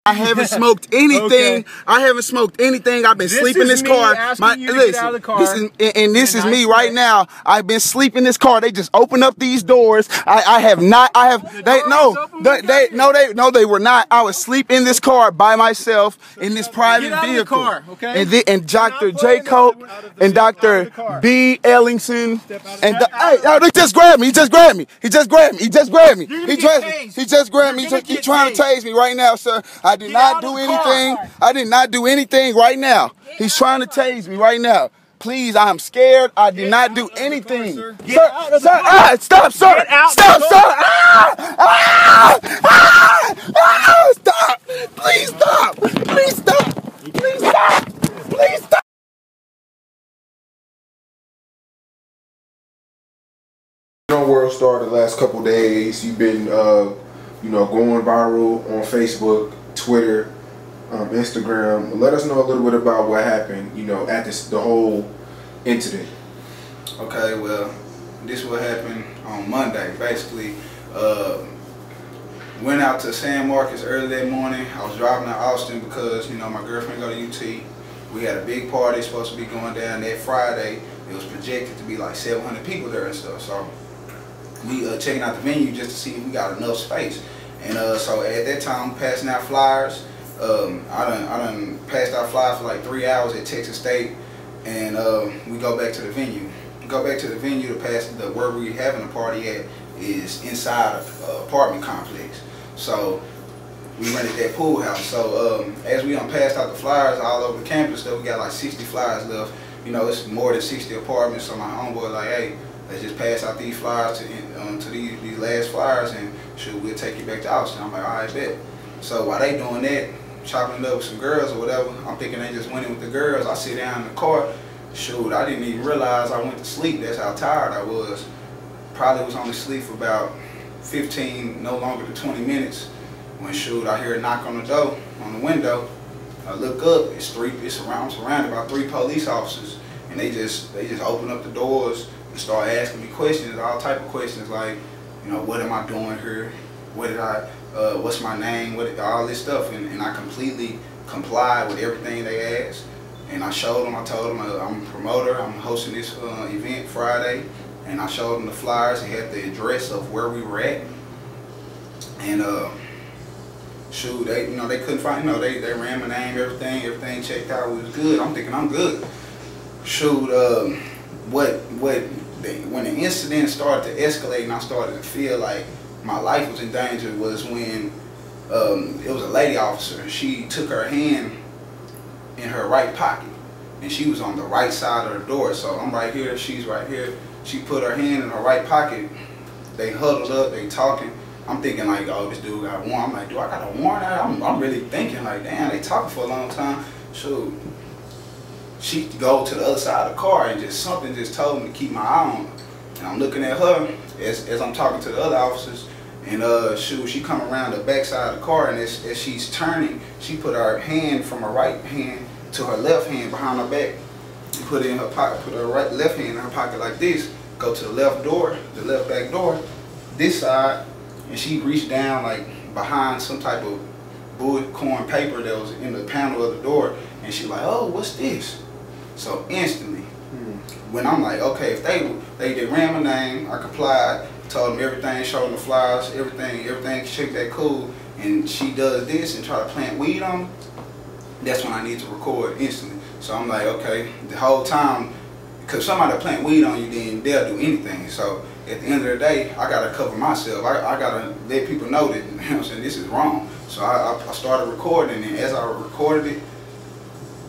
I haven't smoked anything. Okay. I haven't smoked anything. I've been sleeping in this car. This is me right now. I've been sleeping in this car. They just opened up these doors. I have not. I have. They were not. I was sleeping in this car by myself in this private vehicle. Car, okay? And Dr. J. Coke and Dr. B. Ellingson and they just grabbed me. He just grabbed me. He just grabbed me. He just grabbed me. He just grabbed me. He's trying to tase me right now, sir. I did not do anything. I did not do anything right now. He's trying to tase me right now. Please, I'm scared. I did not do anything. Sir, stop, sir. Stop, sir. Stop. Please stop. Please stop. Please stop. Please stop. World Star the last couple days. You've been, going viral on Facebook, Twitter, Instagram. Let us know a little bit about what happened, at the whole incident. Okay, well, this what happened on Monday. Basically, went out to San Marcos early that morning. I was driving to Austin because, my girlfriend go to UT. We had a big party supposed to be going down that Friday. It was projected to be like 700 people there and stuff. So we checking out the venue just to see if we got enough space. And so at that time, passing out flyers. I done passed out flyers for like 3 hours at Texas State, and we go back to the venue. To pass where we having the party at is inside an apartment complex. So we rented that pool house. So as we passed out the flyers all over the campus, we got like 60 flyers left. It's more than 60 apartments. So my homeboy like, hey, let's just pass out these flyers to these last flyers, and shoot, we'll take you back to Austin. I'm like, all right, bet. So while they doing that, chopping it up with some girls or whatever, I'm thinking they just went in with the girls. I sit down in the car. Shoot, I didn't even realize I went to sleep. That's how tired I was. Probably was only asleep for about 15, no longer than 20 minutes. When shoot, I hear a knock on the door, on the window. I look up. I'm surrounded by 3 police officers, and they just open up the doors and start asking me questions, all type of questions like, what am I doing here? What's my name? All this stuff, and I completely complied with everything they asked. And I showed them. I told them I'm a promoter. I'm hosting this event Friday, and I showed them the flyers. It had the address of where we were at, and shoot, they couldn't find. They ran my name, everything checked out. It was good. I'm thinking I'm good. Shoot, when the incident started to escalate and I started to feel like my life was in danger was when it was a lady officer. She took her hand in her right pocket, and she was on the right side of the door. So I'm right here, she's right here. She put her hand in her right pocket. They huddled up, they talking. I'm thinking like, oh, this dude got a warrant. I'm like, do I got a warrant? I'm really thinking like, damn, they talking for a long time. So she go to the other side of the car, and something just told me to keep my eye on her. And I'm looking at her as I'm talking to the other officers, and shoot, she come around the back side of the car, and as she's turning, she put her hand from her right hand to her left hand behind her back, put it in her pocket, put her left hand in her pocket like this, go to the left door, the left back door, this side, and she reached down like behind some type of bullcorn paper that was in the panel of the door, and she like, oh, what's this? So instantly, when I'm like, okay, if they ran my name, I complied, told them everything, showed them the flyers, everything, checked that cool, and she does this and try to plant weed on me, that's when I need to record instantly. So I'm like, okay, the whole time, because somebody plant weed on you, then they'll do anything. So at the end of the day, I gotta cover myself. I gotta let people know that, this is wrong. So I started recording, and as I recorded it,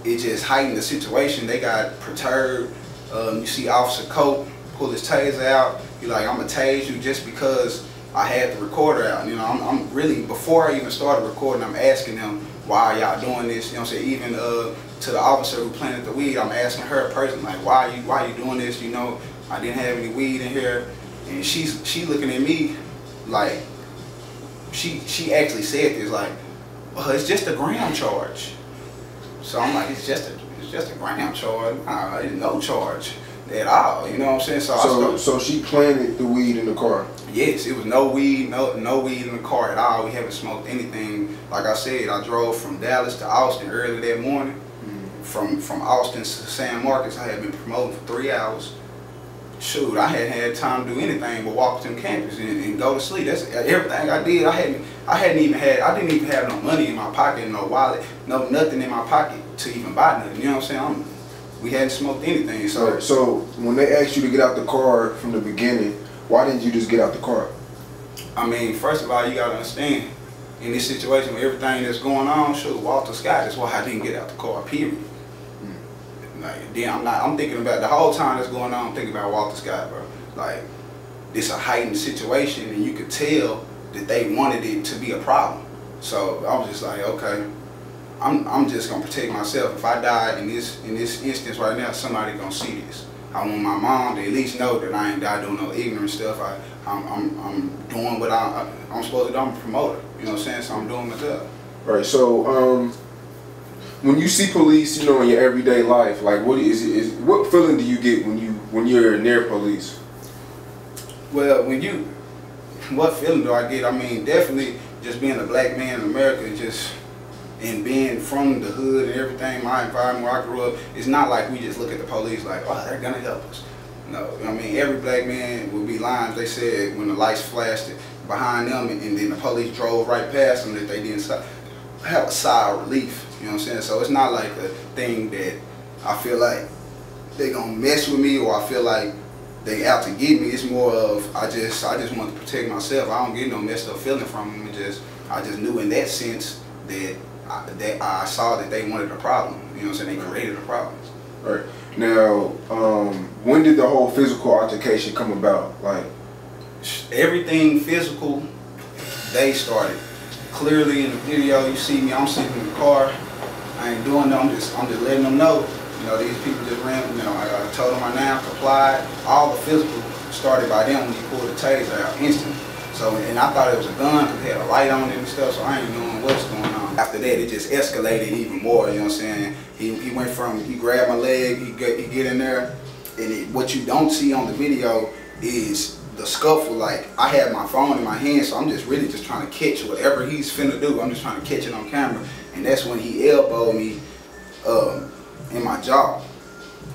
it just heightened the situation. They got perturbed. You see Officer Cope pull his taser out. He's like, I'm gonna tase you just because I had the recorder out. I'm really, before I even started recording, I'm asking them, why are y'all doing this? Even to the officer who planted the weed, I'm asking her personally, like, why are you doing this? I didn't have any weed in here. And she looking at me like, she actually said this, like, well, it's just a gram charge. So I'm like, it's just a gram charge. It's no charge. at all. You know what I'm saying? So she planted the weed in the car. Yes, it was no weed, no weed in the car at all. We haven't smoked anything. Like I said, I drove from Dallas to Austin early that morning. From Austin to San Marcos, I had been promoting for 3 hours. Shoot, I hadn't had time to do anything but walk to campus and go to sleep. That's everything I did. I didn't even have no money in my pocket, no wallet, nothing in my pocket to even buy nothing. You know what I'm saying? We hadn't smoked anything. So when they asked you to get out the car from the beginning, why didn't you just get out the car? I mean, first of all, you gotta understand, in this situation with everything that's going on, shoot, Walter Scott, that's why I didn't get out the car, period. Like, then I'm thinking about the whole time that's going on, I'm thinking about Walter Scott, bro. Like, this a heightened situation, and you could tell that they wanted it to be a problem. So I was just like, okay, I'm just gonna protect myself. If I die in this instance right now, somebody gonna see this. I want my mom to at least know that I ain't died doing no ignorant stuff. I'm doing what I'm supposed to do. I'm a promoter. You know what I'm saying? So I'm doing my job. Right. So when you see police, you know, in your everyday life, like what feeling do you get when you're near police? Well, what feeling do I get? I mean, definitely just being a black man in America, and being from the hood and everything, my environment where I grew up, it's not like we just look at the police like, oh, they're gonna help us. No, I mean, every black man would be lying if they said when the lights flashed behind them and then the police drove right past them that they didn't have a sigh of relief. You know what I'm saying? So it's not like a thing that I feel like they gonna mess with me or I feel like they out to get me. It's more of I just want to protect myself. I don't get no messed up feeling from them. I just knew in that sense that I saw that they wanted a problem. You know what I'm saying? They created a problem. Right. Now, when did the whole physical altercation come about? Like, everything physical, they started. Clearly in the video, you see me, I'm sitting in the car. I ain't doing nothing, I'm just letting them know. You know, these people just ran, you know, I told them my name, complied. All the physical started by them when he pulled the taser out instantly. So, and I thought it was a gun because it had a light on it and stuff, so I ain't knowing what's going on. After that, it just escalated even more, you know what I'm saying? He went from, he grabbed my leg, he get in there, and what you don't see on the video is the scuffle. Like, I had my phone in my hand, so I'm just really just trying to catch whatever he's finna do. I'm just trying to catch it on camera. And that's when he elbowed me in my jaw,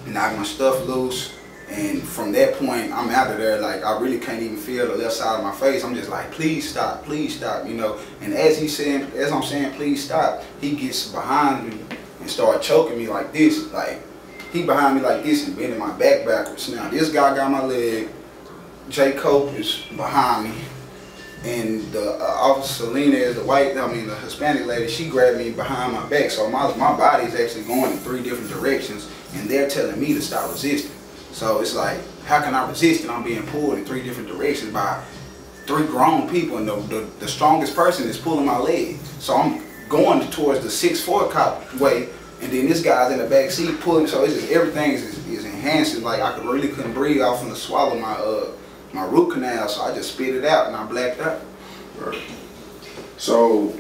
knocked my stuff loose. And from that point, I'm out of there. Like, I really can't even feel the left side of my face. I'm just like, please stop, you know. And as I'm saying, please stop, he gets behind me and start choking me like this. Like, he behind me like this and bending my back backwards. Now, this guy got my leg. J. Cope is behind me. And the Officer Selena is the Hispanic lady, she grabbed me behind my back. So my body is actually going in 3 different directions, and they're telling me to stop resisting. So it's like, how can I resist and I'm being pulled in 3 different directions by 3 grown people, and the strongest person is pulling my leg. So I'm going towards the 6'4" cop way, and then this guy's in the back seat pulling. So it's just, everything is enhancing. Like, I really couldn't breathe. I was gonna swallow my root canal, so I just spit it out and I blacked out. Right. So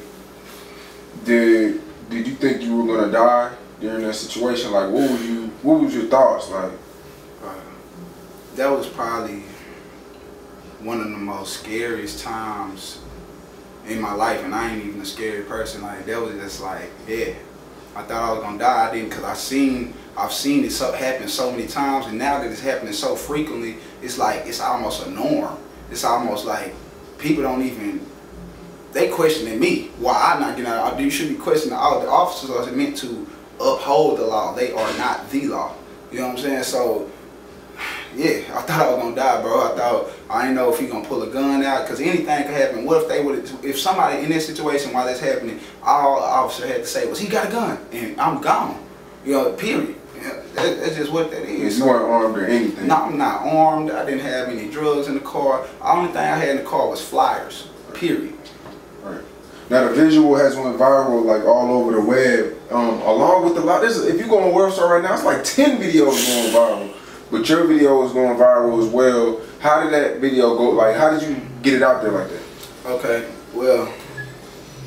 did you think you were gonna die during that situation? Like, what was your thoughts? Like, that was probably one of the most scariest times in my life, and I ain't even a scary person. Like, that was just like, yeah, I thought I was gonna die. I didn't, because I've seen it happen so many times, and now that it's happening so frequently, it's like, it's almost a norm. It's almost like people don't even, they questioning me why I'm not getting out. You should be questioning all the officers are meant to uphold the law. They are not the law. You know what I'm saying? So yeah, I thought I was gonna die, bro. I didn't know if he gonna pull a gun out, because anything could happen. What if they would, if somebody in this situation while that's happening, all the officer had to say was, he got a gun, and I'm gone. You know, period. Yeah, that's just what that is. You weren't armed or anything? No, I'm not armed. I didn't have any drugs in the car. The only thing I had in the car was flyers, period. Right. Now the visual has went viral, like, all over the web, along with if you go on the website right now, it's like 10 videos going viral. But your video is going viral as well. How did that video go? Like, how did you get it out there like that? Okay, well,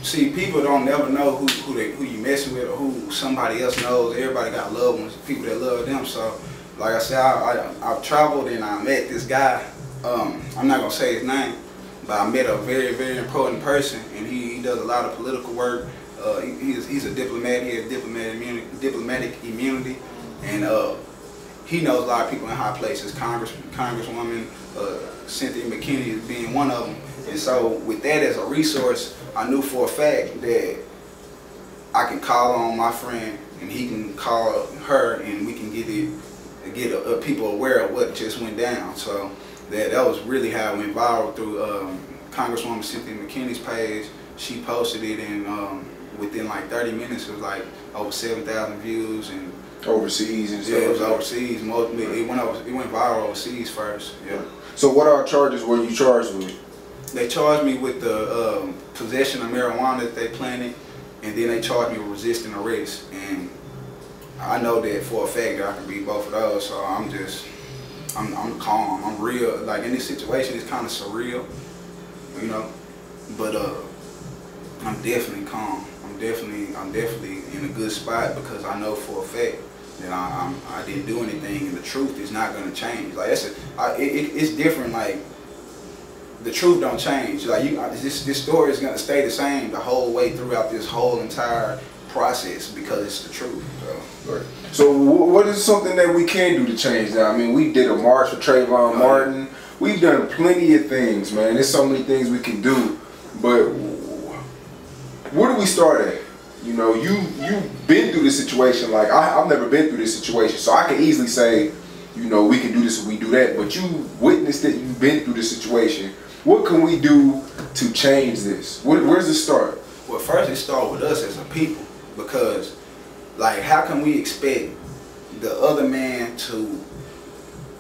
see, people don't never know who you messing with or who somebody else knows. Everybody got loved ones, people that love them. So like I said, I've traveled and I met this guy. I'm not gonna say his name, but I met a very, very important person, and he does a lot of political work. He's a diplomat. He has diplomatic immunity, and he knows a lot of people in high places. Congresswoman Cynthia McKinney is being one of them. And so with that as a resource, I knew for a fact that I can call on my friend and he can call her, and we can get people aware of what just went down. So that was really how it went viral through Congresswoman Cynthia McKinney's page. She posted it, and within like 30 minutes it was like over 7,000 views. And overseas and stuff. Yeah, it was overseas. It went viral overseas first. Yeah. So what are charges were you charged with? They charged me with the possession of marijuana that they planted, and then they charged me with resisting arrest. And I know that for a fact that I can beat both of those. So I'm calm. I'm real. Like in this situation, it's kind of surreal, you know. But I'm definitely calm. I'm definitely in a good spot because I know for a fact that I didn't do anything, and the truth is not going to change. Like it's different. Like the truth don't change. Like this story is going to stay the same the whole way throughout this whole entire process because it's the truth. So what is something that we can do to change that? I mean, we did a march for Trayvon Martin. We've done plenty of things, man. There's so many things we can do, but where do we start at? You know, you've been through this situation. Like I've never been through this situation, so I can easily say, you know, we can do this or we do that. But you witnessed it. You've been through this situation. What can we do to change this? Where's it start? Well, first it starts with us as a people, because like how can we expect the other man to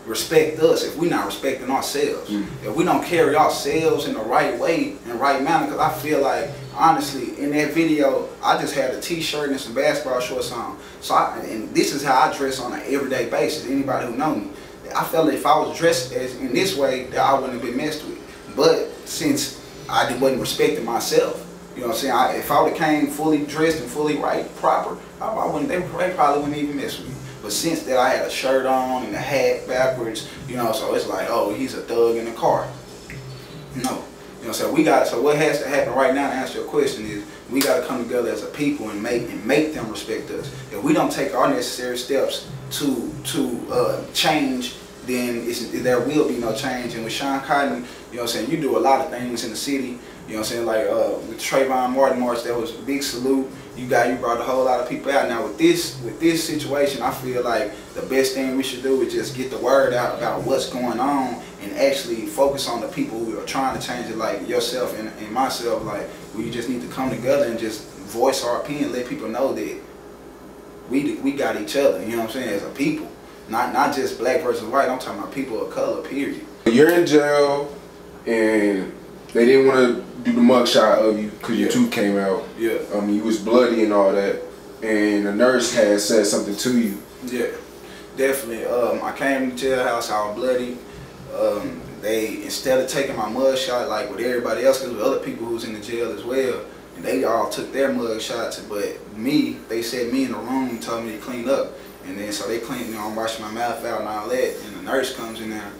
respect us if we're not respecting ourselves? If we don't carry ourselves in the right way, in the right manner? Because I feel like, honestly, in that video, I just had a t-shirt and some basketball shorts on. So and this is how I dress on an everyday basis. Anybody who knows me, I felt that if I was dressed in this way, that I wouldn't have been messed with. But since I wasn't respecting myself, you know what I'm saying? If I would have came fully dressed and fully proper, they probably wouldn't even mess with me. But since that I had a shirt on and a hat backwards, you know, so it's like, oh, he's a thug in the car. No. You know, so so what has to happen right now to answer your question is we got to come together as a people and make them respect us. If we don't take our necessary steps to change, then there will be no change. And with Shawn Cotton, you know what I'm saying, you do a lot of things in the city. You know what I'm saying, like with Trayvon Martin March, that was a big salute. You brought a whole lot of people out. Now with this situation, I feel like the best thing we should do is just get the word out about what's going on and actually focus on the people who are trying to change it, like yourself and myself. Like we just need to come together and just voice our opinion, let people know that we got each other. You know what I'm saying, as a people, not just black versus white. I'm talking about people of color. Period. You're in jail and they didn't want to do the mugshot of you because your tooth came out. Yeah. You was bloody and all that, and the nurse had said something to you. Yeah, definitely. I came to the jailhouse, I was bloody. They, instead of taking my mugshot like with everybody else, because with other people who was in the jail as well, and they all took their mugshots, but me, they said me in the room and told me to clean up. And then so they cleaned, you know, I'm washing my mouth out and all that, and the nurse comes in there.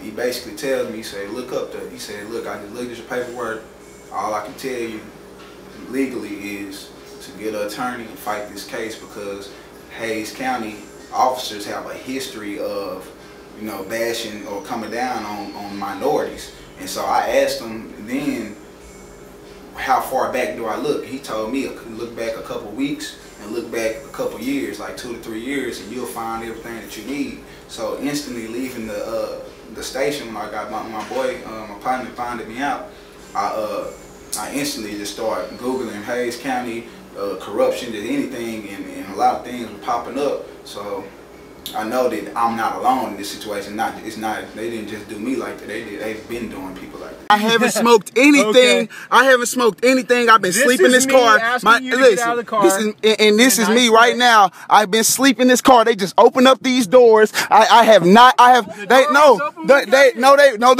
He basically tells me, he said, look up there. He said, look, I just looked at your paperwork. All I can tell you legally is to get an attorney and fight this case, because Hayes County officers have a history of, you know, bashing or coming down on minorities. And so I asked him then, how far back do I look? He told me, look back a couple weeks and look back a couple years, like 2 to 3 years, and you'll find everything that you need. So instantly leaving the station, when I got my boy, my partner finding me out, I instantly just started Googling Hayes County corruption, did anything, and a lot of things were popping up. So I know that I'm not alone in this situation. They didn't just do me like that. They've been doing people like that. I haven't smoked anything. Okay. I haven't smoked anything. I've been sleeping in this car. This is me right now. I've been sleeping in this car. They just opened up these doors. They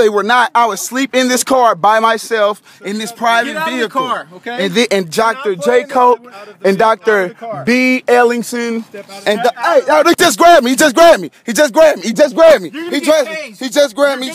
were not. I was sleeping in this car by myself in this private vehicle. Car, okay? And Dr. J. Coke and Dr. B. Ellingson and they just grabbed me. He just grabbed me. He just grabbed me. He just grabbed me. He just grabbed me.